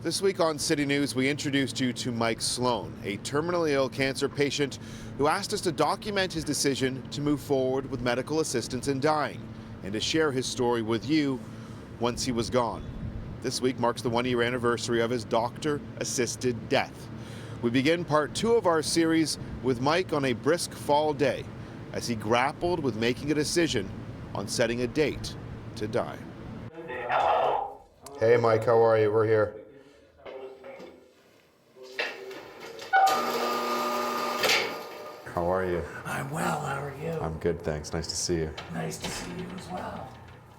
This week on City News, we introduced you to Mike Sloan, a terminally ill cancer patient who asked us to document his decision to move forward with medical assistance in dying and to share his story with you once he was gone. This week marks the one-year anniversary of his doctor-assisted death. We begin part 2 of our series with Mike on a brisk fall day as he grappled with making a decision on setting a date to die. Hey Mike, how are you? We're here. How are you? I'm well, how are you? I'm good, thanks. Nice to see you. Nice to see you as well.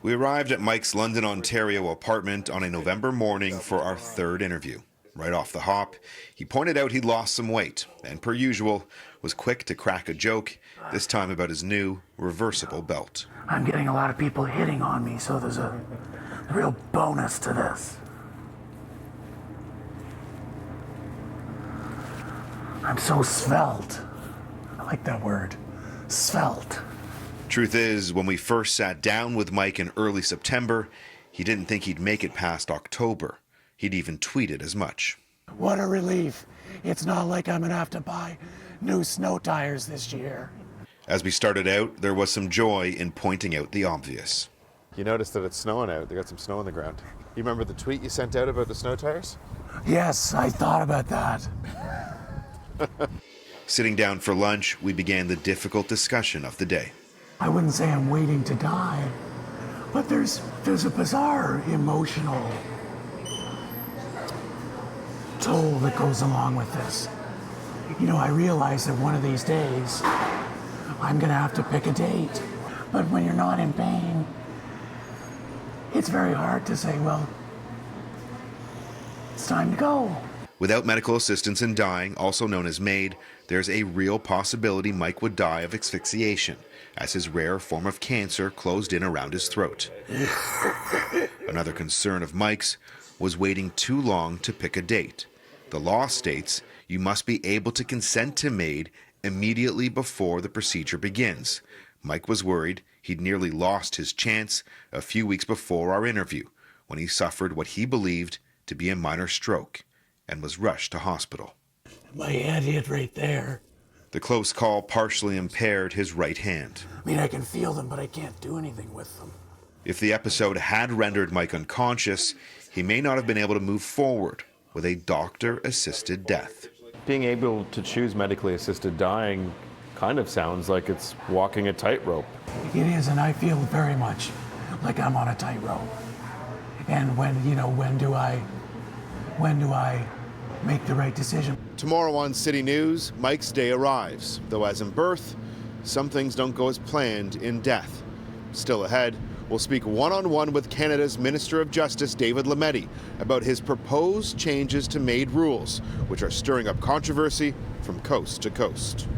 We arrived at Mike's London, Ontario apartment on a November morning for our 3rd interview. Right off the hop, he pointed out he'd lost some weight and, per usual, was quick to crack a joke, this time about his new reversible belt. I'm getting a lot of people hitting on me, so there's a real bonus to this. I'm so svelte. I like that word, svelte. Truth is, when we first sat down with Mike in early September, he didn't think he'd make it past October. He'd even tweeted as much. What a relief. It's not like I'm gonna have to buy new snow tires this year. As we started out, there was some joy in pointing out the obvious. You noticed that it's snowing out. They got some snow on the ground. You remember the tweet you sent out about the snow tires? Yes, I thought about that. Sitting down for lunch, we began the difficult discussion of the day. I wouldn't say I'm waiting to die, but there's a bizarre emotional toll that goes along with this. You know, I realize that one of these days I'm gonna have to pick a date. But when you're not in pain, it's very hard to say, well, it's time to go. Without medical assistance in dying, also known as MAID, there's a real possibility Mike would die of asphyxiation, as his rare form of cancer closed in around his throat. Another concern of Mike's was waiting too long to pick a date. The law states you must be able to consent to MAID immediately before the procedure begins. Mike was worried he'd nearly lost his chance a few weeks before our interview, when he suffered what he believed to be a minor stroke and was rushed to hospital. My head hit right there. The close call partially impaired his right hand. I mean, I can feel them, but I can't do anything with them. If the episode had rendered Mike unconscious, he may not have been able to move forward with a doctor-assisted death. Being able to choose medically assisted dying kind of sounds like it's walking a tightrope. It is, and I feel very much like I'm on a tightrope. And when do I make the right decision? Tomorrow on City News, Mike's day arrives, though as in birth, some things don't go as planned in death. Still ahead, we'll speak one-on-one with Canada's Minister of Justice, David Lametti, about his proposed changes to MAID rules, which are stirring up controversy from coast to coast.